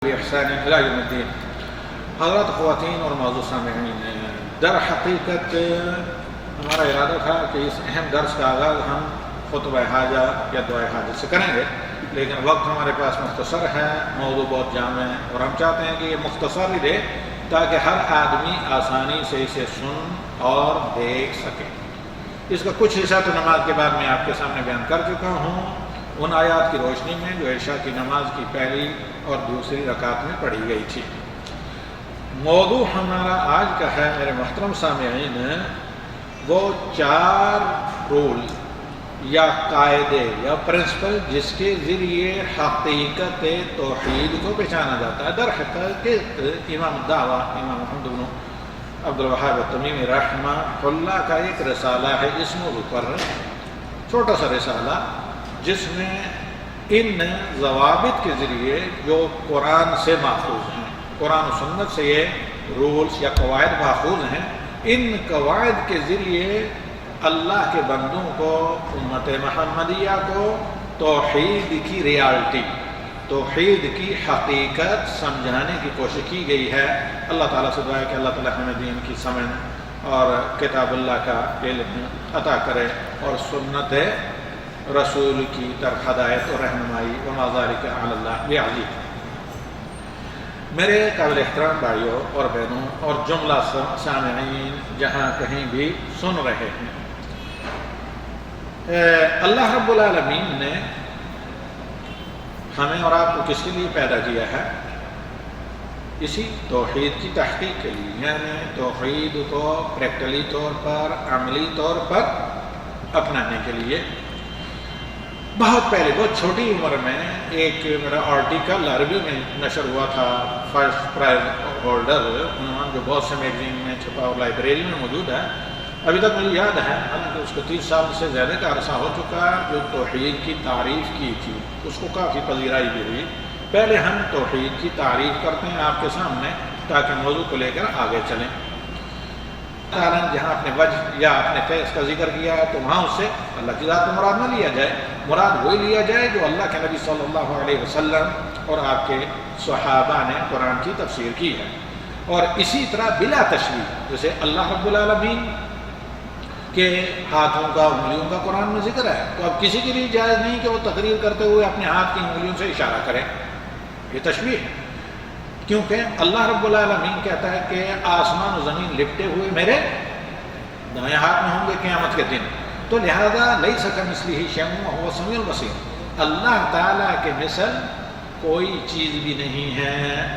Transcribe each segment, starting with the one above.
بإحسان إلى يوم الدين. حضرات خواتین اور معزز سامعین، در حقیقت ہمارا ارادہ تھا کہ اس اہم درس کا آغاز ہم خطبہ حاجہ یا دعائے حاجت سے کریں گے، لیکن وقت ہمارے پاس مختصر ہے، موضوع بہت جامع ہے اور ہم چاہتے ہیں کہ یہ مختصر ہی دے تاکہ ہر آدمی آسانی سے اسے سن اور دیکھ سکے۔ اس کا کچھ حصہ تو نماز کے بعد میں آپ کے سامنے بیان کر چکا ہوں، ان آیات کی روشنی میں جو عشاء کی نماز کی پہلی اور دوسری رکعت میں پڑھی گئی تھی۔ موضوع ہمارا آج کا ہے میرے محترم سامعین، وہ 4 رول یا قاعدے یا پرنسپل جس کے ذریعے حقیقت توحید کو پہچانا جاتا ہے۔ در حقیقت امام الدعوہ امام محمد بن عبد الوہاب التمیمی رحمہ اللہ کا ایک رسالہ ہے اس موضوع پر، چھوٹا سا رسالہ، جس میں ان ضوابط کے ذریعے جو قرآن سے ماخوذ ہیں، قرآن و سنت سے یہ رولز یا قواعد ماخوذ ہیں، ان قواعد کے ذریعے اللہ کے بندوں کو، امت محمدیہ کو توحید کی ریالٹی، توحید کی حقیقت سمجھانے کی کوشش کی گئی ہے۔ اللہ تعالیٰ سے دعا ہے کہ اللہ تعالیٰ ہمیں دین کی سمجھ اور کتاب اللہ کا علم عطا کرے اور سنت رسول کی طرف ہدایت اور رہنمائی، وما ذلک علی اللہ بعزیز۔ میرے قابل احترام بھائیوں اور بہنوں اور جملہ سامعین جہاں کہیں بھی سن رہے ہیں، اللہ رب العالمین نے ہمیں اور آپ کو کس کے لیے پیدا کیا ہے؟ اسی توحید کی تحقیق کے لیے، یعنی توحید کو پریکٹیکلی طور پر، عملی طور پر اپنانے کے لیے۔ بہت پہلے، بہت چھوٹی عمر میں ایک میرا آرٹیکل عربی میں نشر ہوا تھا، فرسٹ پرائز ہولڈر عنوان، جو بہت سے میگزین میں چھپا اور لائبریری میں موجود ہے، ابھی تک مجھے یاد ہے، حالانکہ اس کو 30 سال سے زیادہ کا عرصہ ہو چکا، جو توحید کی تعریف کی تھی اس کو کافی پذیرائی بھی ہوئی۔ پہلے ہم توحید کی تعریف کرتے ہیں آپ کے سامنے تاکہ موضوع کو لے کر آگے چلیں۔ تعالیٰ نے جہاں اپنے وجہ یا اپنے فیض کا ذکر کیا ہے تو وہاں اس سے اللہ کی ذات کو مراد نہ لیا جائے، مراد وہی لیا جائے جو اللہ کے نبی صلی اللہ علیہ وسلم اور آپ کے صحابہ نے قرآن کی تفسیر کی ہے۔ اور اسی طرح بلا تشبیہ، جیسے اللہ رب العالمین کے ہاتھوں کا، انگلیوں کا قرآن میں ذکر ہے، تو اب کسی کے لیے جائز نہیں کہ وہ تقریر کرتے ہوئے اپنے ہاتھ کی انگلیوں سے اشارہ کرے، یہ تشبیہ ہے، کیونکہ اللہ رب العالمین کہتا ہے کہ آسمان و زمین لپٹے ہوئے میرے دائیں ہاتھ میں ہوں گے قیامت کے دن، تو لہذا لیس کمثلہ شیء وہو السمیع البصیر، اللہ تعالیٰ کے مثل کوئی چیز بھی نہیں ہے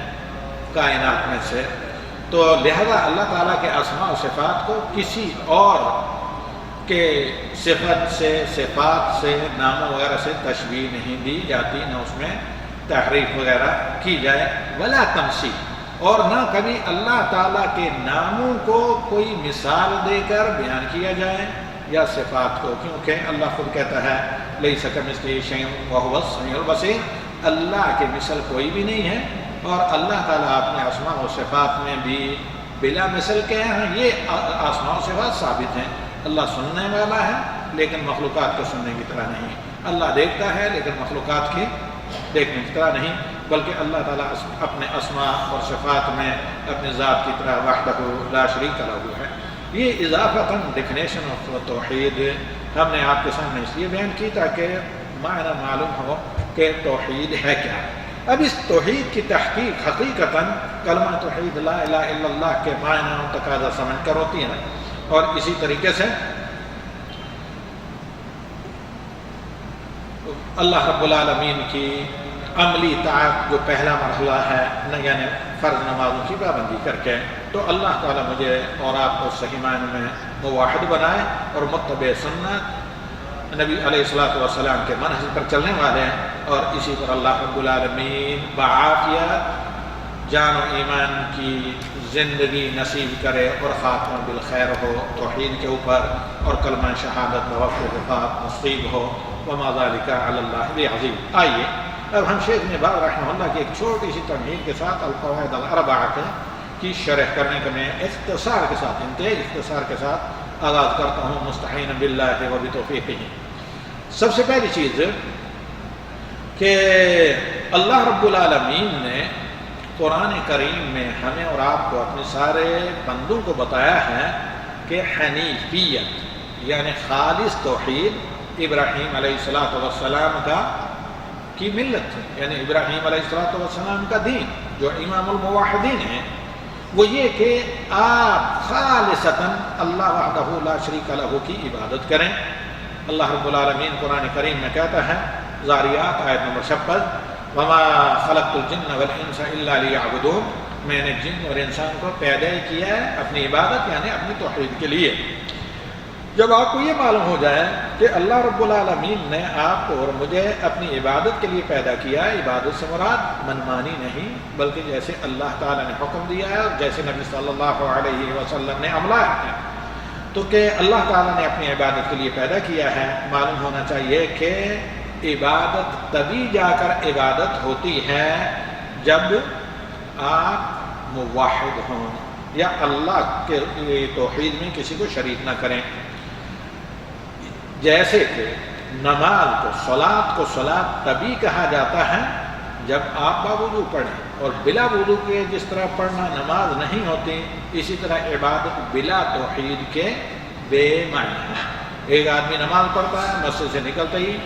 کائنات میں سے، تو لہذا اللہ تعالیٰ کے اسماء و صفات کو کسی اور کے صفت سے، صفات سے، ناموں وغیرہ سے تشبیہ نہیں دی جاتی، نہ اس میں تحریف وغیرہ کی جائے، ولا تمثیل، اور نہ کبھی اللہ تعالیٰ کے ناموں کو کوئی مثال دے کر بیان کیا جائے یا صفات کو، کیونکہ اللہ خود کہتا ہے لیس کمثلہ شیء وہو السمیع البصیر، اللہ کے مثل کوئی بھی نہیں ہے، اور اللہ تعالیٰ اپنے اسماء و صفات میں بھی بلا مثل کے ہیں۔ یہ اسماء و صفات ثابت ہیں، اللہ سننے والا ہے لیکن مخلوقات کو سننے کی طرح نہیں، اللہ دیکھتا ہے لیکن مخلوقات کی دیکھنے کی طرح نہیں، بلکہ اللہ تعالیٰ اپنے اسماء اور صفات میں اپنے ذات کی طرح وحدہ لا شریک لہ ہے۔ یہ اضافتاً ڈیفینیشن آف توحید ہم نے آپ کے سامنے اس لیے بیان کی تاکہ معنی معلوم ہو کہ توحید ہے کیا۔ اب اس توحید کی تحقیق حقیقتاً کلمہ توحید لا الہ الا اللہ کے معنی و تقاضا سمجھ کر ہوتی ہے، اور اسی طریقے سے اللہ رب العالمین کی عملی طاعت جو پہلا مرحلہ ہے، یعنی فرض نمازوں کی پابندی کر کے، تو اللہ تعالیٰ مجھے اور آپ کو صحیح معنی میں موحد بنائے اور متبع سنت نبی علیہ الصلوۃ والسلام کے منہج پر چلنے والے ہیں، اور اسی پر اللہ رب العالمین بعافیت جان و ایمان کی زندگی نصیب کرے اور خاتمہ بالخیر ہو توحید کے اوپر، اور کلمہ شہادت بوقت وفات نصیب ہو، وما ذلک علی اللہ بعزیز۔ آئیے اب ہم شیخ ابن باز رحمہ اللہ کی ایک چھوٹی سی تمہید کے ساتھ القواعد الاربعہ کی شرح کرنے کا میں اختصار کے ساتھ، انتہائی اختصار کے ساتھ آغاز کرتا ہوں، مستعین باللہ و بتوفیقہ۔ سب سے پہلی چیز کہ اللہ رب العالمین نے قرآن کریم میں ہمیں اور آپ کو اپنے سارے بندوں کو بتایا ہے کہ حنیفیت یعنی خالص توحید ابراہیم علیہ السلام کی ملت ہے، یعنی ابراہیم علیہ السلام کا دین جو امام الموحدین ہیں، وہ یہ کہ آپ خالصتاً اللہ وحدہ لا شریک لہ کی عبادت کریں۔ اللہ رب العالمین قرآن کریم میں کہتا ہے، ذاریات آیت نمبر 56، وما خلقت الجن والانس الا لیعبدون، میں نے جن اور انسان کو پیدا کیا ہے اپنی عبادت یعنی اپنی توحید کے لیے۔ جب آپ کو یہ معلوم ہو جائے کہ اللہ رب العالمین نے آپ کو اور مجھے اپنی عبادت کے لیے پیدا کیا ہے، عبادت سے مراد منمانی نہیں بلکہ جیسے اللہ تعالیٰ نے حکم دیا ہے اور جیسے نبی صلی اللہ علیہ وسلم نے عملایا ہے، تو کہ اللہ تعالیٰ نے اپنی عبادت کے لیے پیدا کیا ہے، معلوم ہونا چاہیے کہ عبادت تبھی جا کر عبادت ہوتی ہے جب آپ موحد ہوں یا اللہ کے توحید میں کسی کو شریک نہ کریں۔ جیسے کہ نماز کو صلاۃ تبھی کہا جاتا ہے جب آپ باوضو پڑھیں، اور بلا وضو کے جس طرح پڑھنا نماز نہیں ہوتی، اسی طرح عبادت بلا توحید کے بے معنی ہے۔ ایک آدمی نماز پڑھتا ہے، مسجد سے نکلتے ہی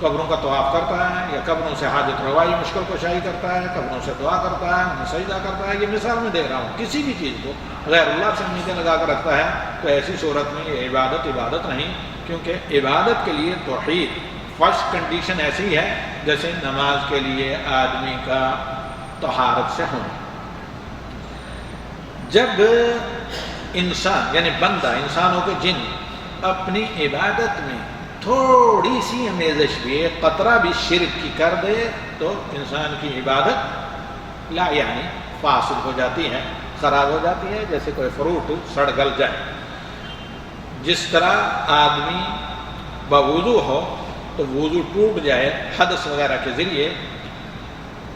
قبروں کا طواف کرتا ہے یا قبروں سے حاجت روائی مشکل کشائی کرتا ہے، قبروں سے دعا کرتا ہے، انہیں سجدہ کرتا ہے، یہ مثال میں دے رہا ہوں، کسی بھی چیز کو غیر اللہ سے امیدیں لگا کر رکھتا ہے تو ایسی صورت میں یہ عبادت نہیں، کیونکہ عبادت کے لیے توحید فرسٹ کنڈیشن ایسی ہے جیسے نماز کے لیے آدمی کا طہارت سے ہونا۔ جب انسان یعنی بندہ، انسانوں کے جن اپنی عبادت میں تھوڑی سی امیزش بھی، ایک قطرہ بھی شرک کی کر دے تو انسان کی عبادت لا یعنی فاسد ہو جاتی ہے، خراب ہو جاتی ہے، جیسے کوئی فروٹ سڑ گل جائے۔ جس طرح آدمی بوضو ہو تو وضو ٹوٹ جائے حدث وغیرہ کے ذریعے،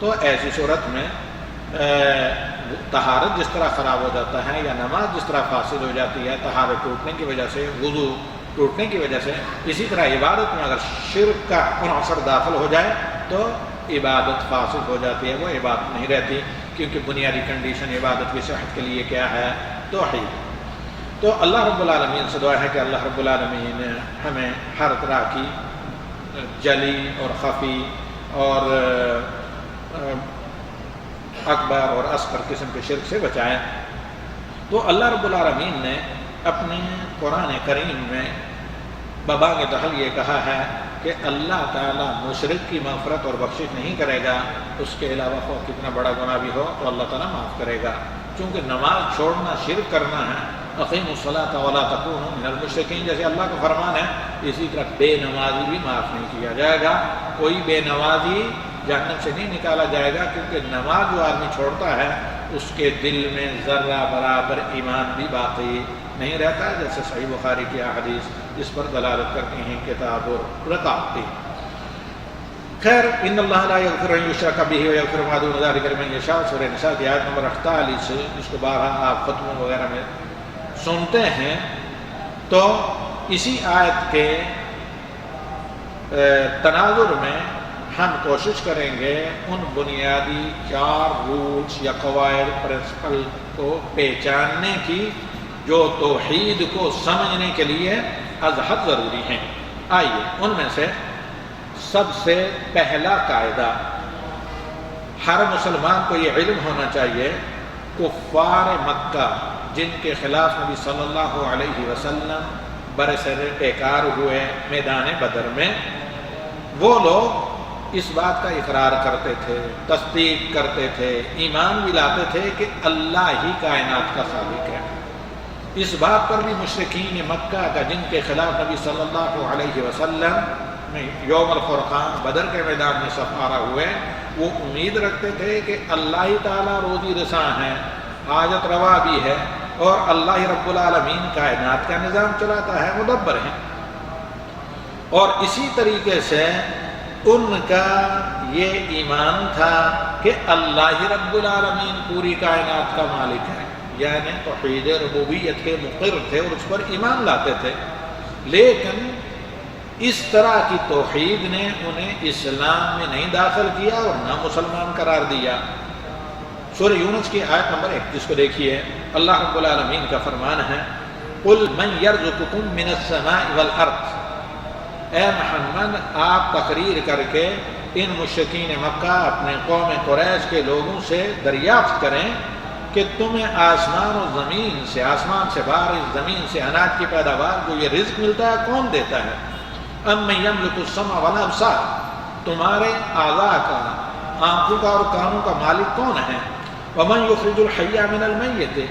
تو ایسی صورت میں طہارت جس طرح خراب ہو جاتا ہے یا نماز جس طرح فاسد ہو جاتی ہے طہارت ٹوٹنے کی وجہ سے، وضو ٹوٹنے کی وجہ سے، اسی طرح عبادت میں اگر شرک کا عنصر داخل ہو جائے تو عبادت فاسد ہو جاتی ہے، وہ عبادت نہیں رہتی، کیونکہ بنیادی کنڈیشن عبادت کی صحت کے لیے کیا ہے؟ توحید۔ تو اللہ رب العالمین سے دعا ہے کہ اللہ رب العالمین ہمیں ہر طرح کی جلی اور خفی اور اکبر اور اصغر قسم کے شرک سے بچائیں۔ تو اللہ رب العالمین نے اپنے قرآن کریم میں ببانگ دہل یہ کہا ہے کہ اللہ تعالیٰ مشرک کی مغفرت اور بخشش نہیں کرے گا، اس کے علاوہ خواہ کتنا بڑا گناہ بھی ہو تو اللہ تعالیٰ معاف کرے گا، چونکہ نماز چھوڑنا شرک کرنا ہے۔ اقیموا الصلاۃ ولا تکونوا من المشرکین، جیسے اللہ کا فرمان ہے، اسی طرح بے نمازی بھی معاف نہیں کیا جائے گا۔ کوئی بے نمازی جہنم سے نہیں نکالا جائے گا، کیونکہ نماز جو آدمی چھوڑتا ہے اس کے دل میں ذرہ برابر ایمان بھی باقی نہیں رہتا ہے، جیسے صحیح بخاری کی حدیث اس پر دلالت کرتی ہیں کتاب الرقاق۔ خیر، ان اللہ لا یغفر ان یشرک بہ ویغفر ما دون ذلک لمن یشاء، سورہ نساء کی آیت نمبر 48، جس کو بارہا آپ ختموں وغیرہ میں سنتے ہیں۔ تو اسی آیت کے تناظر میں ہم کوشش کریں گے ان بنیادی 4 رولز یا قواعد پرنسپل کو پہچاننے کی جو توحید کو سمجھنے کے لیے از حد ضروری ہیں۔ آئیے ان میں سے سب سے پہلا قاعدہ، ہر مسلمان کو یہ علم ہونا چاہیے، کفار مکہ جن کے خلاف نبی صلی اللہ علیہ وسلم برسر پیکار ہوئے میدان بدر میں، وہ لوگ اس بات کا اقرار کرتے تھے، تصدیق کرتے تھے، ایمان بھی لاتے تھے کہ اللہ ہی کائنات کا خالق ہے۔ اس بات پر بھی مشرکین مکہ کا جن کے خلاف نبی صلی اللہ علیہ وسلم یوم الفرقان بدر کے میدان میں سفارہ ہوئے، وہ امید رکھتے تھے کہ اللہ ہی تعالیٰ روزی رساں ہے، حاجت روا بھی ہے، اور اللہ رب العالمین کائنات کا نظام چلاتا ہے، مدبر ہے۔ اور اسی طریقے سے ان کا یہ ایمان تھا کہ اللہ رب العالمین پوری کائنات کا مالک ہے، یعنی توحید ربوبیت کے مقر تھے اور اس پر ایمان لاتے تھے۔ لیکن اس طرح کی توحید نے انہیں اسلام میں نہیں داخل کیا اور نہ مسلمان قرار دیا۔ سورہ یونس کی آیت نمبر 31 کو دیکھیے، اللہ رب العالمین کا فرمان ہے قُلْ مَنْ يَرْزُقُكُم مِّنَ السَّمَاءِ وَالْأَرْضِ، اے محمد آپ تقریر کر کے ان مشرکین مکہ اپنے قوم قریش کے لوگوں سے دریافت کریں کہ تمہیں آسمان و زمین سے، آسمان سے بارش، زمین سے اناج کی پیداوار، جو یہ رزق ملتا ہے کون دیتا ہے؟ أَمَّن يَمْلِكُ السَّمْعَ وَالْأَبْصَارَ، تمہارے اعضاء کا، آنکھوں کا اور کانوں کا مالک کون ہے؟ وَمَن يُخْرِجُ الْحَيَّ مِنَ الْمَيِّتِ،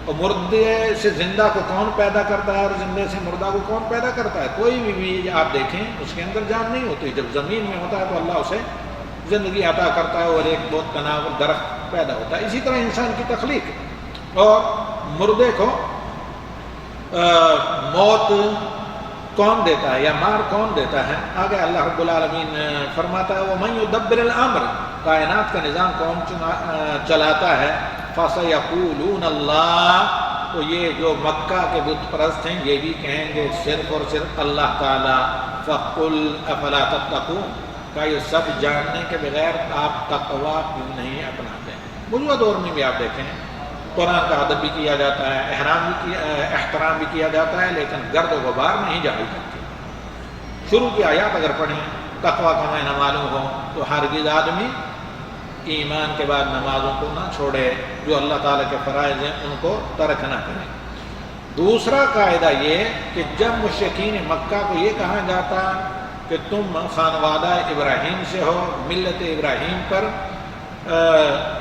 اور مردے سے زندہ کو کون پیدا کرتا ہے اور زندے سے مردہ کو کون پیدا کرتا ہے؟ کوئی بھی بیج آپ دیکھیں اس کے اندر جان نہیں ہوتی، جب زمین میں ہوتا ہے تو اللہ اسے زندگی عطا کرتا ہے اور ایک بہت تناور درخت پیدا ہوتا ہے۔ اسی طرح انسان کی تخلیق، اور مردے کو موت کون دیتا ہے یا مار کون دیتا ہے؟ آگے اللہ رب العالمین فرماتا ہے وَمَن يُدَبِّرِ الْأَمْرِ، کائنات کا نظام کون چلاتا ہے؟ فَسَيَقُولُونَ اللَّهُ، تو یہ جو مکہ کے بت پرست ہیں یہ بھی کہیں گے صرف اور صرف اللہ تعالیٰ۔ فَقُلْ أَفَلَا تَتَّقُونَ، کہ یہ سب جاننے کے بغیر آپ تقوی کیوں نہیں اپناتے؟ موجودہ دور میں بھی آپ دیکھیں قرآن کا ادب بھی کیا جاتا ہے، احترام بھی کیا جاتا ہے، لیکن گرد و غبار نہیں جاری کرتی۔ شروع کی آیات اگر پڑھیں تقوی کا معنی معلوم ہو تو ہرگز آدمی ایمان کے بعد نمازوں کو نہ چھوڑے، جو اللہ تعالیٰ کے فرائض ہیں ان کو ترک نہ کرے۔ دوسرا قاعدہ یہ کہ جب مشرکین مکہ کو یہ کہا جاتا کہ تم خانوادہ ابراہیم سے ہو، ملت ابراہیم پر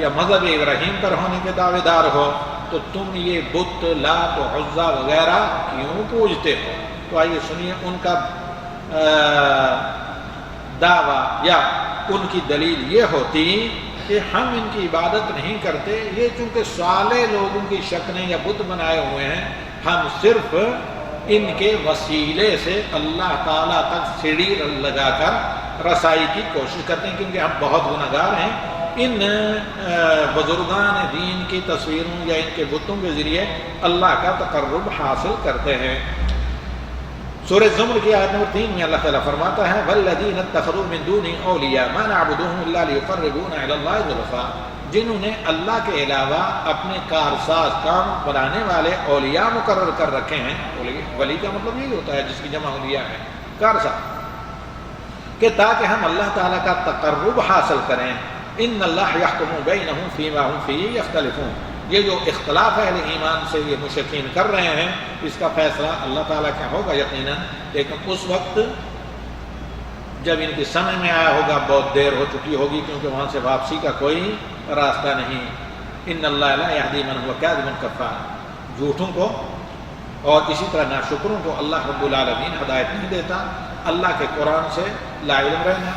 یا مذہب ابراہیم پر ہونے کے دعوے دار ہو، تو تم یہ بت لات و عزا وغیرہ کیوں پوجتے ہو؟ تو آئیے سنیے ان کا دعویٰ یا ان کی دلیل یہ ہوتی کہ ہم ان کی عبادت نہیں کرتے، یہ چونکہ صالح لوگوں کی شکلیں یا بت بنائے ہوئے ہیں، ہم صرف ان کے وسیلے سے اللہ تعالیٰ تک سیڑھی لگا کر رسائی کی کوشش کرتے ہیں، کیونکہ ہم بہت گنہگار ہیں۔ ان بزرگان دین کی تصویروں یا ان کے بتوں کے ذریعے اللہ کا تقرب حاصل کرتے ہیں۔ سورہ زمر کی آیت نمبر 3 میں اللہ تعالیٰ فرماتا ہے وَالَّذِينَ اتَّخَذُوا مِن دُونِهِ أَوْلِيَاءَ مَا نَعْبُدُوهُمْ إِلَّا لِيُقَرِّبُونَ إِلَى اللَّهِ زُلْفَىٰ، جنہوں نے اللہ کے علاوہ اپنے کارساز کام بنانے والے اولیاء مقرر کر رکھے ہیں۔ ولی کا مطلب یہی ہوتا ہے جس کی جمع اولیاء ہے، کارساز، کہ تاکہ ہم اللہ تعالیٰ کا تقرب حاصل کریں۔ ان اللہ یحکم بینہم فیما ہم فیہ یختلفون، یہ جو اختلاف اہل ایمان سے یہ مشرکین کر رہے ہیں اس کا فیصلہ اللہ تعالیٰ کا ہوگا یقیناً، لیکن اس وقت جب ان کی سمجھ میں آیا ہوگا بہت دیر ہو چکی ہوگی، کیونکہ وہاں سے واپسی کا کوئی راستہ نہیں۔ ان اللہ لا یہدی من هو کاذب کفار، جھوٹوں کو اور اسی طرح ناشکروں کو اللہ رب العالمین ہدایت نہیں دیتا۔ اللہ کے قرآن سے لا علم رہنا،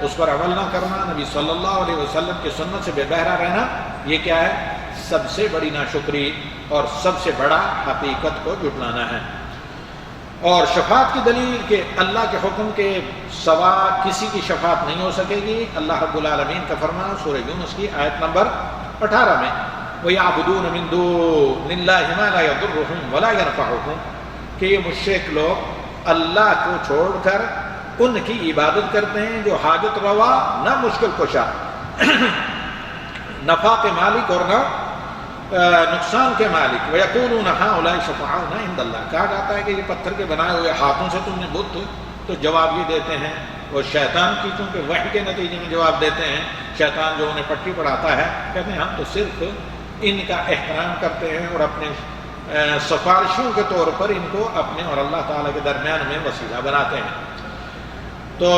اس پر عمل نہ کرنا، نبی صلی اللہ علیہ وسلم کی سنت سے بے بہرا رہنا، یہ کیا ہے؟ سب سے بڑی ناشکری اور سب سے بڑا حقیقت کو جھٹلانا ہے۔ اور شفاعت کی دلیل کہ اللہ کے حکم کے سوا کسی کی شفاعت نہیں ہو سکے گی، اللہ رب العالمین کا فرمان سورہ یونس کی آیت نمبر 18 میں وَيَعْبُدُونَ مِن دُونِ اللَّهِ مَا لَا يَضُرُّهُمْ وَلَا يَنفَعُهُمْ، کہ یہ مشرک لوگ اللہ کو چھوڑ کر ان کی عبادت کرتے ہیں جو حاجت روا نہ مشکل کشا، نفع کے مالک اور نہ نقصان کے مالک۔ وَيَقُولُونَ هَؤُلَاءِ شُفَعَاؤُنَا عِندَ اللَّهِ، کہا جاتا ہے کہ یہ پتھر کے بنائے ہوئے ہاتھوں سے تم نے بت، تو جواب یہ دیتے ہیں وہ شیطان کی، چونکہ وحی کے نتیجے میں جواب دیتے ہیں، شیطان جو انہیں پٹی پڑھاتا ہے، کہتے ہیں ہم تو صرف ان کا احترام کرتے ہیں اور اپنے سفارشوں کے طور پر ان کو اپنے اور اللہ تعالیٰ کے درمیان میں وسیلہ بناتے ہیں۔ تو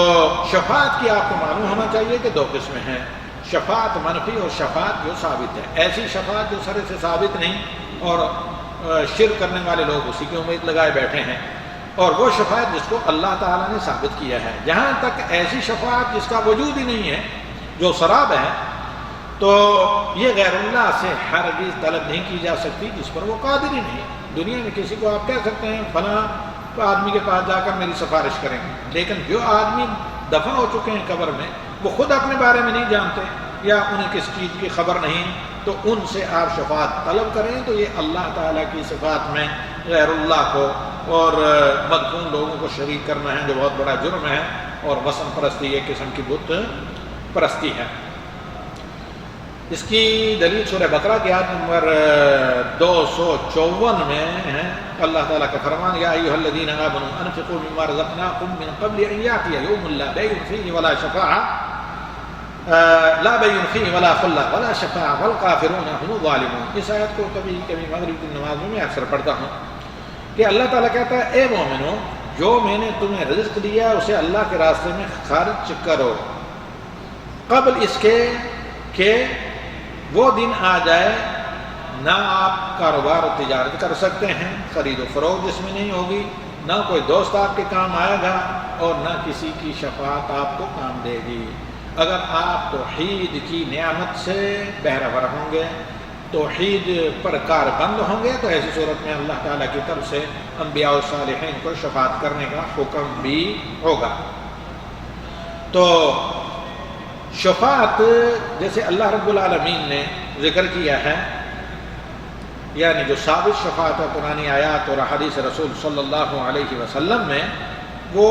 شفاعت کی آپ کو معلوم ہونا چاہیے کہ دو قسمیں ہیں، شفاعت منفی اور شفاعت جو ثابت ہے۔ ایسی شفاعت جو سرے سے ثابت نہیں اور شرک کرنے والے لوگ اسی کی امید لگائے بیٹھے ہیں، اور وہ شفاعت جس کو اللہ تعالیٰ نے ثابت کیا ہے۔ جہاں تک ایسی شفاعت جس کا وجود ہی نہیں ہے، جو سراب ہے، تو یہ غیر اللہ سے ہرگز طلب نہیں کی جا سکتی جس پر وہ قادر ہی نہیں۔ دنیا میں کسی کو آپ کہہ سکتے ہیں فلاں آدمی کے پاس جا کر میری سفارش کریں گے، لیکن جو آدمی دفن ہو چکے ہیں قبر میں، وہ خود اپنے بارے میں نہیں جانتے یا انہیں کس چیز کی خبر نہیں، تو ان سے آپ شفاعت طلب کریں تو یہ اللہ تعالیٰ کی صفات میں غیر اللہ کو اور مدفون لوگوں کو شریک کرنا ہے، جو بہت بڑا جرم ہے، اور وثن پرستی ایک قسم کی بت پرستی ہے۔ اس کی دلیل سورہ بقرہ کی آیت نمبر 254 میں ہے اللہ تعالیٰ کا فرمان یا ایھا الذین آمنوا انفقوا مما رزقناکم من قبل ان یأتی یوم لا بیع فیہ ولا شفاعۃ لا بیع فیہ ولا خلۃ ولا شفاعۃ والکافرون هم الظالمون. اس آیت کو کبھی کبھی مغرب کی نماز میں اکثر پڑھتا ہوں کہ اللہ تعالیٰ کہتا ہے اے مومنو جو میں نے تمہیں رزق دیا اسے اللہ کے راستے میں خرچ کرو قبل اس کے کہ وہ دن آ جائے نہ آپ کاروبار و تجارت کر سکتے ہیں، خرید و فروخت جس میں نہیں ہوگی، نہ کوئی دوست آپ کے کام آئے گا اور نہ کسی کی شفاعت آپ کو کام دے گی. اگر آپ توحید کی نعمت سے بہرہ ہوں گے، توحید پر کار بند ہوں گے، تو ایسی صورت میں اللہ تعالیٰ کی طرف سے انبیاء و صالحین کو شفاعت کرنے کا حکم بھی ہوگا. تو شفاعت جیسے اللہ رب العالمین نے ذکر کیا ہے، یعنی جو ثابت شفاعت ہے قرآن آیات اور حدیث رسول صلی اللہ علیہ وسلم میں، وہ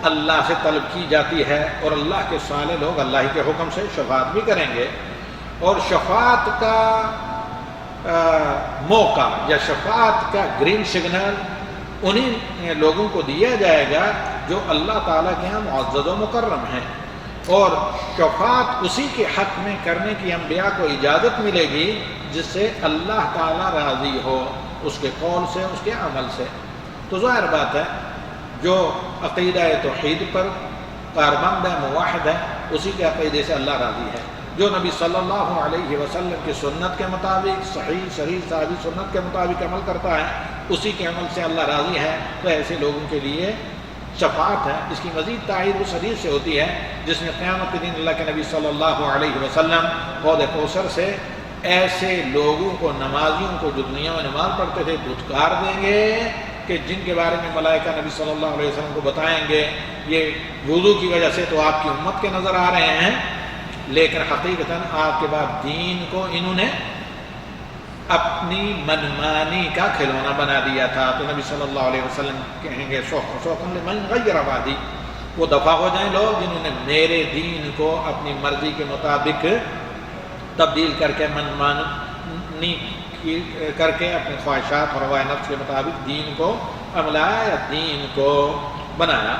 اللہ سے طلب کی جاتی ہے اور اللہ کے صالح لوگ اللہ کے حکم سے شفاعت بھی کریں گے. اور شفاعت کا موقع یا شفاعت کا گرین سگنل انہی لوگوں کو دیا جائے گا جو اللہ تعالیٰ کے ہاں معزز و مکرم ہیں، اور شفاعت اسی کے حق میں کرنے کی انبیاء کو اجازت ملے گی جس سے اللہ تعالیٰ راضی ہو، اس کے قول سے، اس کے عمل سے. تو ظاہر بات ہے جو عقیدہ توحید پر کاربند ہے، موحد ہے، اسی کے عقیدے سے اللہ راضی ہے. جو نبی صلی اللہ علیہ وسلم کی سنت کے مطابق صحیح صحابی سنت کے مطابق عمل کرتا ہے، اسی کے عمل سے اللہ راضی ہے. تو ایسے لوگوں کے لیے شفاعت ہے. اس کی مزید تائید اس حدیث سے ہوتی ہے جس میں قیامت کے دن اللہ کے نبی صلی اللہ علیہ وسلم حوض کوثر سے ایسے لوگوں کو، نمازیوں کو جو دنیا میں نماز پڑھتے تھے، دھتکار دیں گے کہ جن کے بارے میں ملائکہ نبی صلی اللہ علیہ وسلم کو بتائیں گے یہ وضو کی وجہ سے تو آپ کی امت کے نظر آ رہے ہیں، لیکن حقیقتاً آپ کے بعد دین کو انہوں نے اپنی منمانی کا کھلونا بنا دیا تھا. تو نبی صلی اللہ علیہ وسلم کہیں گے سوقن لمن غیر عبادی، وہ دفع ہو جائیں لوگ جنہوں نے میرے دین کو اپنی مرضی کے مطابق تبدیل کر کے منمانی کر کے اپنے خواہشات اور ہوائے نفس کے مطابق دین کو عملایا یا دین کو بنایا.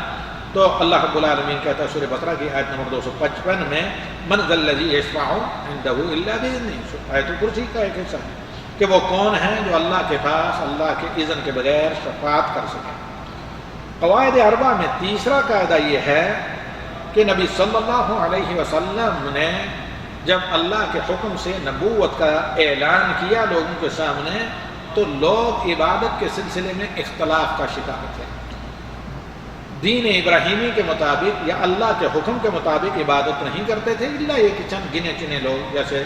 تو اللہ رب العالمین کہتا ہے سورہ بقرہ کی آیت نمبر 255 میں من ذا الذی یشفع عنده الا باذنہ. آیت الکرسی کا ایک حصہ ہے کہ وہ کون ہے جو اللہ کے پاس اللہ کے اذن کے بغیر شفاعت کر سکے. قواعد اربع میں تیسرا قاعدہ یہ ہے کہ نبی صلی اللہ علیہ وسلم نے جب اللہ کے حکم سے نبوت کا اعلان کیا لوگوں کے سامنے، تو لوگ عبادت کے سلسلے میں اختلاف کا شکار تھے. دین ابراہیمی کے مطابق یا اللہ کے حکم کے مطابق عبادت نہیں کرتے تھے الا یہ کہ چند گنے چنے لوگ، جیسے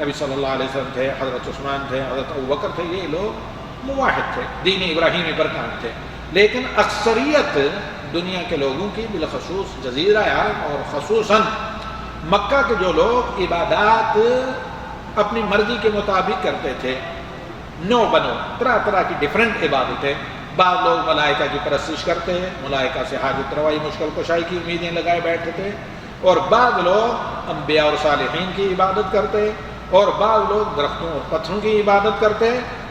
نبی صلی اللہ علیہ وسلم تھے، حضرت عثمان تھے، حضرت ابوبکر تھے، یہ لوگ موحد تھے، دین ابراہیمی پر قائم تھے. لیکن اکثریت دنیا کے لوگوں کی بالخصوص جزیرہ عرب اور خصوصاً مکہ کے جو لوگ عبادات اپنی مرضی کے مطابق کرتے تھے، نو بنو طرح طرح کی ڈیفرنٹ عبادتیں. بعض لوگ ملائکہ کی پرستش کرتے ہیں، ملائکہ سے حاجت روائی مشکل کشائی کی امیدیں لگائے بیٹھتے تھے، اور بعض لوگ انبیاء اور صالحین کی عبادت کرتے، اور بعض لوگ درختوں اور پتھروں کی عبادت کرتے،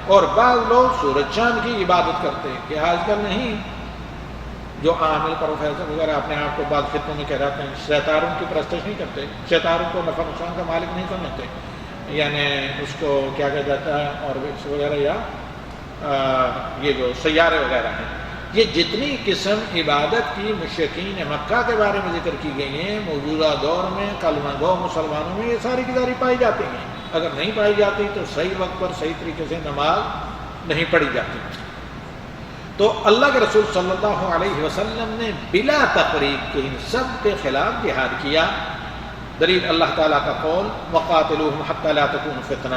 اور بعض لوگ سورج چاند کی عبادت کرتے. کہ آج کل نہیں جو عامل پروفیسر وغیرہ اپنے آپ کو بعض خطوں میں کہلاتے ہیں ستاروں کی پرستش نہیں کرتے، ستاروں کو نفع نقصان کا مالک نہیں سمجھتے، یعنی اس کو کیا کہا جاتا ہے آربٹس وغیرہ یا یہ جو سیارے وغیرہ ہیں. یہ جتنی قسم عبادت کی مشرکین مکہ کے بارے میں ذکر کی گئی ہیں موجودہ دور میں کلمہ گو مسلمانوں میں یہ ساری کی ساری پائی جاتی ہیں. اگر نہیں پائی جاتی تو صحیح وقت پر صحیح طریقے سے نماز نہیں پڑھی جاتی. تو اللہ کے رسول صلی اللہ علیہ وسلم نے بلا تفریق کے ان سب کے خلاف جہاد کیا. دلیل اللہ تعالیٰ کا قول وقاتلوہم حتی لا تکون فتنہ،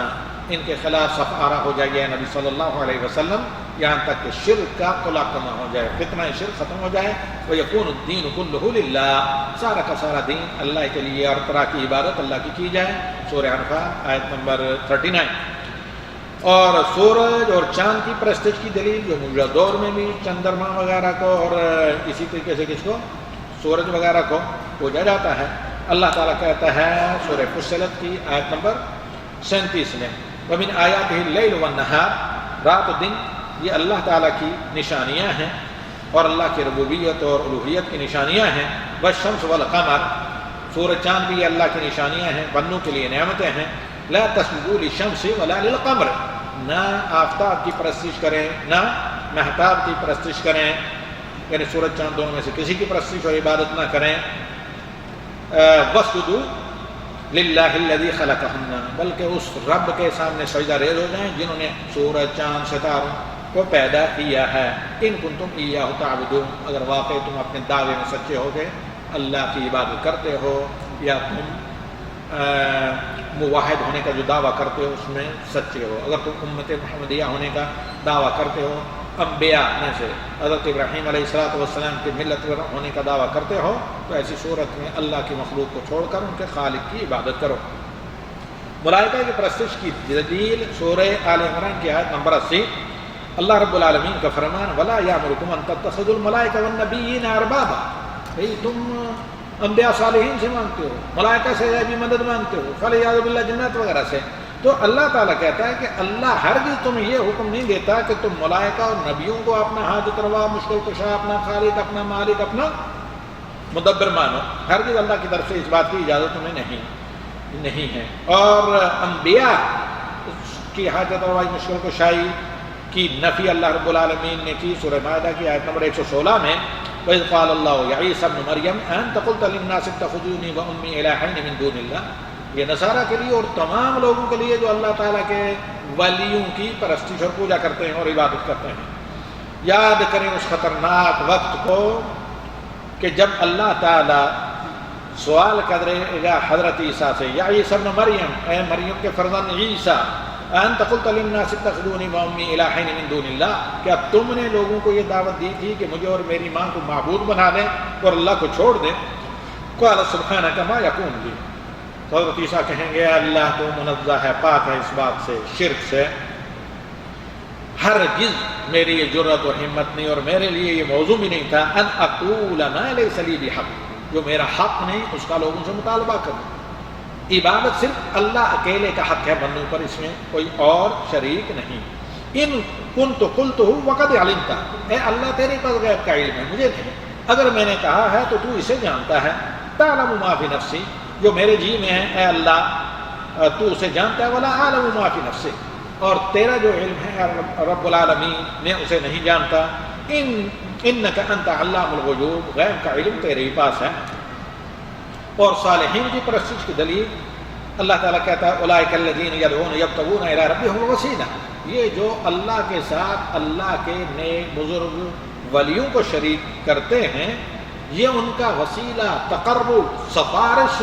ان کے خلاف صف آرا ہو جائے نبی صلی اللہ علیہ وسلم یہاں تک کہ شرک کا طلاقہ ہو جائے، فتنہ شرک ختم ہو جائے. وَيَكُونُ الدِّينُ كُلُّهُ لِلَّهِ، سارا کا سارا دین اللہ کے لیے اور طرح کی عبادت اللہ کی جائے. سورہ انفال آیت نمبر 39. اور سورج اور چاند کی پرستش کی دلیل جو موجودہ دور میں بھی چندرما وغیرہ کو اور اسی طریقے سے کس کو سورج وغیرہ کو پوجا جاتا ہے. اللہ تعالیٰ کہتا ہے سورہ فصلت کی آیت نمبر 37 میں وَمِنْ آيَاتِهِ اللَّيْلُ وَالنَّهَارُ، رات و دن یہ اللہ تعالیٰ کی نشانیاں ہیں اور اللہ کی ربوبیت اور الوہیت کی نشانیاں ہیں. وَالشَّمْسُ وَالْقَمَرُ، سورج چاند بھی اللہ کی نشانیاں ہیں، بندوں کے لیے نعمتیں ہیں. لَا تَسْجُدُوا لِلشَّمْسِ وَلَا لِلْقَمَرِ، نہ آفتاب کی پرستش کریں نہ مہتاب کی پرستش کریں، یعنی سورج چاند دونوں میں سے کسی کی پرستش اور عبادت نہ کریں. وَاسْجُدُوا لِلَّهِ الَّذِي خَلَقَهُنَّ، بلکہ اس رب کے سامنے سجدہ ریز ہو جائیں جنہوں نے سورج چاند ستاروں کو پیدا کیا ہے. ان کنتم ایاہ تعبدون، اگر واقعی تم اپنے دعوے میں سچے ہو گئے، اللہ کی عبادت کرتے ہو یا تم موحد ہونے کا جو دعویٰ کرتے ہو اس میں سچے ہو. اگر تم امت محمدیہ ہونے کا دعویٰ کرتے ہو، انبیاء میں سے حضرت ابراہیم علیہ السلام کی ملت ہونے کا دعویٰ کرتے ہو، تو ایسی صورت میں اللہ کی مخلوق کو چھوڑ کر ان کے خالق کی عبادت کرو. ملائکہ کی پرستش کی دلیل سورہ آل عمران کی آیت نمبر 80. اللہ رب العالمین کا فرمان وَلَا يَأْمُرُكُمْ أَن تَتَّخِذُوا الْمَلَائِكَةَ وَالنَّبِيِّينَ أَرْبَابًا، بھئی تم انبیاء صالحین سے مانگتے ہو، ملائکہ سے بھی مدد مانگتے ہو، فَلِيَعُوذُ بِاللَّهِ جنات وغیرہ سے. تو اللہ تعالیٰ کہتا ہے کہ اللہ ہرگز تمہیں یہ حکم نہیں دیتا کہ تم ملائکہ اور نبیوں کو اپنا حاجت روا، مشکل کشا، اپنا خالق، اپنا مالک، اپنا مدبر مانو. ہرگز اللہ کی طرف سے اس بات کی اجازت تمہیں نہیں ہے. اور انبیاء کی حاجت روائی، مشکل کشائی کی نفی اللہ رب العالمین نے کی سورہ مائدہ کی آیت نمبر 116 میں. وَإِذْ قَالَ اللَّهُ يَا عِيسَى ابْنُ مَرْيَمَ أَأَنْتَ قُلْتَ لِلنَّاسِ اتَّخِذُونِي وَأُمِّي إِلَٰهَيْنِ مِن دُونِ اللَّهِ، یہ نصارہ کے لیے اور تمام لوگوں کے لیے جو اللہ تعالیٰ کے ولیوں کی پرستش اور پوجا کرتے ہیں اور عبادت کرتے ہیں. یاد کریں اس خطرناک وقت کو کہ جب اللہ تعالیٰ سوال کرے گا حضرت عیسیٰ سے، یا عیسیٰ ابن مریم، اے مریم کے فرزند عیسیٰ، انت قلت للناس اتخذونی وامي الہین من دون اللہ، کیا تم نے لوگوں کو یہ دعوت دی تھی کہ مجھے اور میری ماں کو معبود بنا دیں اور اللہ کو چھوڑ دیں؟ قال سبحانک ما یکون لی، تو حضرت عیسیٰ کہیں گے اللہ تو منزہ ہے، پاک ہے اس بات سے، شرک سے، ہرگز میری یہ جرأت اور ہمت نہیں اور میرے لیے یہ موضوع بھی نہیں تھا ان اقول ما لیس لی بحق، جو میرا حق نہیں اس کا لوگوں سے مطالبہ کروں. عبادت صرف اللہ اکیلے کا حق ہے بندوں پر، اس میں کوئی اور شریک نہیں. ان کنت قلتہ وقد علمت، اے اللہ تیرے پاس غیب کا علم ہے، مجھے نہیں، اگر میں نے کہا ہے تو تو اسے جانتا ہے. تعلم ما فی نفسی، جو میرے جی میں ہے اے اللہ تو اسے جانتا ہے. ولا اعلم ما فی نفسی، اور تیرا جو علم ہے رب العالمین میں اسے نہیں جانتا. انک انت علام الغیوب، غیب کا علم تیرے ہی پاس ہے. اور صالحین کی پرستش کی دلیل اللہ تعالیٰ کہتا ہے اولئک الذین یدعون یبتغون الی ربہم الوسیلہ، یہ جو اللہ کے ساتھ اللہ کے نیک بزرگ ولیوں کو شریک کرتے ہیں، یہ ان کا وسیلہ، تقرب، سفارش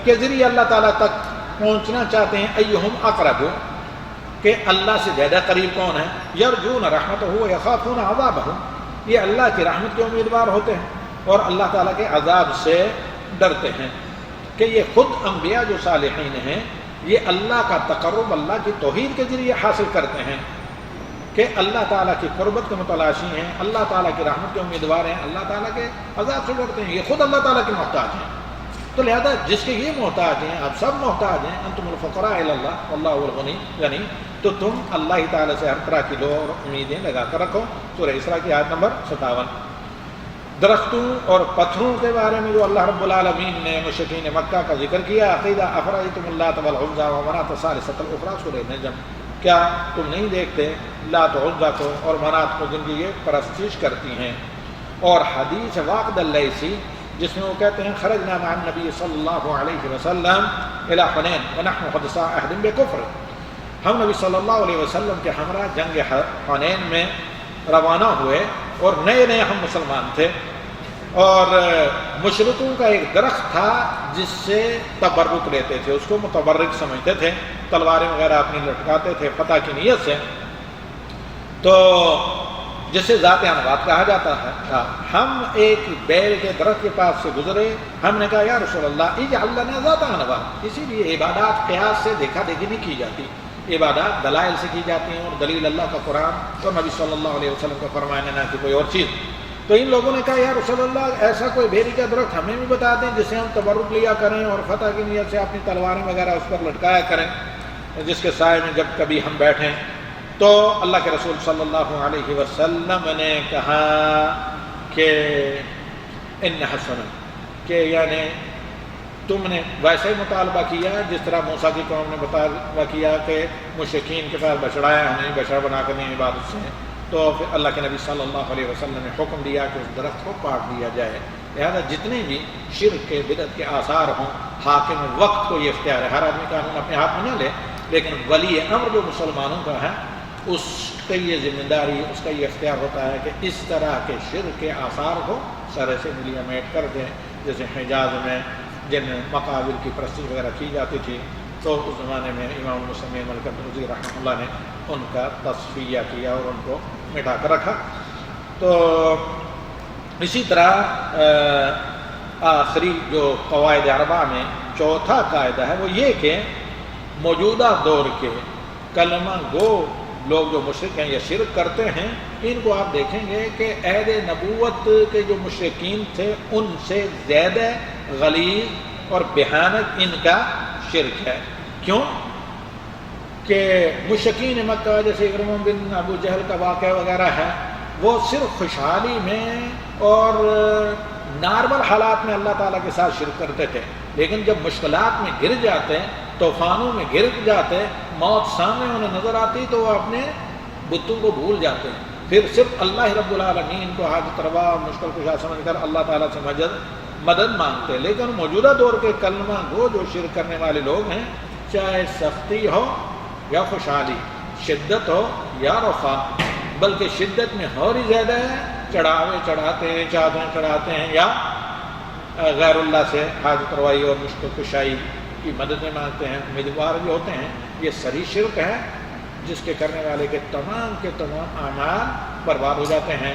کے ذریعے اللہ تعالیٰ تک پہنچنا چاہتے ہیں. ایہم اقرب، کہ اللہ سے زیادہ قریب کون ہے. یرجون رحمتہ ویخافون عذابہ، یہ اللہ کی رحمت کے امیدوار ہوتے ہیں اور اللہ تعالیٰ کے عذاب سے ڈرتے ہیں. کہ یہ خود انبیاء جو صالحین ہیں یہ اللہ کا تقرب اللہ کی توحید کے ذریعے حاصل کرتے ہیں، کہ اللہ تعالیٰ کی قربت کے متلاشی ہیں، اللہ تعالیٰ کی رحمت کے امیدوار ہیں، اللہ تعالیٰ کے عذاب سے ڈرتے ہیں. یہ خود اللہ تعالیٰ کے محتاج ہیں. تو لہذا جس کے یہ محتاج ہیں، آپ سب محتاج ہیں، انتم الفقراء الی اللہ واللہ هو الغنی، یعنی تو تم اللہ تعالیٰ سے ہر طرح کی دعا اور امیدیں لگا کر رکھو. سورہ اسراء کی آیت نمبر 57. درختوں اور پتھروں کے بارے میں جو اللہ رب العالمین نے مشرکین مکہ کا ذکر کیا، عقیدہ افرأیتم اللات والعزیٰ ومناۃ الثالثۃ الاخریٰ، سورہ نجم، کیا تم نہیں دیکھتے لات و عزیٰ کو اور منات کو جن کی یہ پرستش کرتی ہیں. اور حدیث واقد اللیثی جس میں وہ کہتے ہیں خرجنا مع النبی صلی اللہ علیہ وسلم الی حنین ونحن قد صاع عہد بکفر، ہم نبی صلی اللہ علیہ وسلم کے ہمراہ جنگ حنین میں روانہ ہوئے اور نئے نئے ہم مسلمان تھے، اور مشرکوں کا ایک درخت تھا جس سے تبرک لیتے تھے، اس کو متبرک سمجھتے تھے، تلواریں وغیرہ اپنی لٹکاتے تھے فتح کی نیت سے، تو جسے ذات انوات کہا جاتا ہے. ہم ایک بیل کے درخت کے پاس سے گزرے، ہم نے کہا یا رسول اللہ اجعل لنا ذات انوات. اسی لیے عبادات قیاس سے دیکھا دیکھی نہیں کی جاتی، عبادات دلائل سے کی جاتی ہیں، اور دلیل اللہ کا قرآن اور نبی صلی اللہ علیہ وسلم کا فرمانا نہ کہ کوئی اور چیز. تو ان لوگوں نے کہا یا رسول اللہ ایسا کوئی بھیری کا درخت ہمیں بھی بتا دیں جسے ہم تبرک لیا کریں اور فتح کی نیت سے اپنی تلواریں وغیرہ اس پر لٹکایا کریں، جس کے سائے میں جب کبھی ہم بیٹھیں۔ تو اللہ کے رسول صلی اللہ علیہ وسلم نے کہا کہ ان حسن، کہ یعنی تم نے ویسے ہی مطالبہ کیا جس طرح موسیٰ کی قوم نے مطالبہ کیا کہ مشرکین کے پاس بچڑا ہے، ہمیں بچڑا بنا کر دیں عبادت سے، تو پھر اللہ کے نبی صلی اللہ علیہ وسلم نے حکم دیا کہ اس درخت کو کاٹ دیا جائے۔ لہذا جتنے بھی شرک کے بدعت کے آثار ہوں، حاکم وقت کو یہ اختیار ہے، ہر آدمی قانون اپنے ہاتھ میں نہ لے، لیکن ولی امر جو مسلمانوں کا ہے اس کی یہ ذمہ داری، اس کا یہ اختیار ہوتا ہے کہ اس طرح کے شرک کے آثار کو سرے سے ملیا میٹ کر دیں۔ جیسے حجاز میں جن مقابر کی پرستی وغیرہ کی جاتی تھی تو اس زمانے میں امام مسلم ملک بن رحمہ اللہ نے ان کا تصفیہ کیا اور ان کو مٹا کر رکھا۔ تو اسی طرح آخری جو قواعد اربعہ میں چوتھا قاعدہ ہے وہ یہ کہ موجودہ دور کے کلمہ گو لوگ جو مشرک ہیں یا شرک کرتے ہیں، ان کو آپ دیکھیں گے کہ عہد نبوت کے جو مشرکین تھے ان سے زیادہ غلیظ اور بھیانک ان کا شرک ہے۔ کیوں کہ مشرکین مکہ جیسے اکرمہ بن ابو جہل کا واقعہ وغیرہ ہے، وہ صرف خوشحالی میں اور نارمل حالات میں اللہ تعالیٰ کے ساتھ شرک کرتے تھے، لیکن جب مشکلات میں گر جاتے، طوفانوں میں گر جاتے، موت سامنے انہیں نظر آتی تو وہ اپنے بتوں کو بھول جاتے ہیں، پھر صرف اللہ رب العالمین کو حاجت روا مشکل کشا سمجھ کر اللہ تعالیٰ سے مدد مانگتے۔ لیکن موجودہ دور کے کلمہ گو جو شرک کرنے والے لوگ ہیں، چاہے سختی ہو یا خوشحالی، شدت ہو یا رفع، بلکہ شدت میں اور ہی زیادہ ہے، چڑھاوے چڑھاتے ہیں، چادریں چڑھاتے ہیں یا غیر اللہ سے حاجت روائی اور مشکل کشائی کی مددیں مانگتے ہیں، امیدوار بھی ہوتے ہیں۔ یہ سری شرک ہے جس کے کرنے والے کے تمام اعمال برباد ہو جاتے ہیں،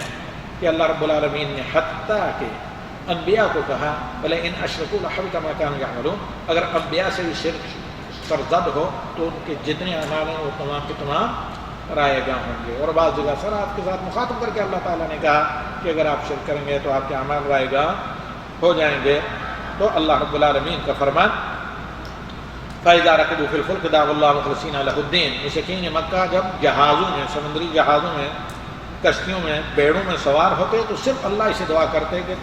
کہ اللہ رب العالمین نے حتیٰ کہ انبیاء کو کہا بھلے ان اشرکوا لحبط ما كانوا يعملون، اگر انبیاء سے بھی شرک سرزد ہو تو ان کے جتنے اعمال ہیں وہ تمام کے تمام رائے گاہ ہوں گے۔ اور بعض جگہ سرات کے ساتھ مخاطب کر کے اللہ تعالیٰ نے کہا کہ اگر آپ شرک کریں گے تو آپ کے اعمال رائے گاہ ہو جائیں گے۔ تو اللہ رب العالمین کا فرمان فَإِذَا رَكِبُوا فِي الْفُلْكِ دَعَوُا اللَّهَ مُخْلِصِينَ لَهُ الدِّينَ، مشرکین مکہ جب جہازوں میں، سمندری جہازوں میں، کشتیوں میں، بیڑوں میں سوار ہوتے تو صرف اللہ سے دعا کرتے کہ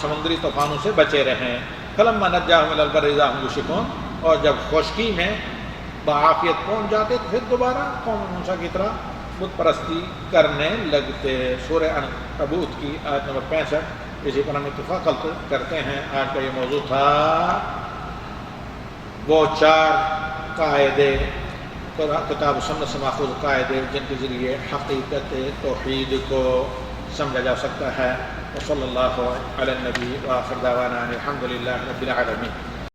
سمندری طوفانوں سے بچے رہیں۔ فَلَمَّا نَجَّاهُمْ إِلَى الْبَرِّ إِذَا ہُمْ يُشْرِكُونَ، اور جب خشکی میں بعافیت پہنچ جاتے تو پھر دوبارہ قوم موسیٰ کی طرح بت پرستی کرنے لگتے۔ سورہ عنکبوت کی آیت نمبر 65 اسی پر ہم اتفاق کرتے ہیں۔ آج کا یہ موضوع تھا وہ 4 قاعدے، کتاب و سنت سے ماخوذ قاعدے جن کے ذریعے حقیقت توحید کو سمجھا جا سکتا ہے۔ وصلی اللہ علی النبی وآخر دعوانا الحمد للہ رب العالمین۔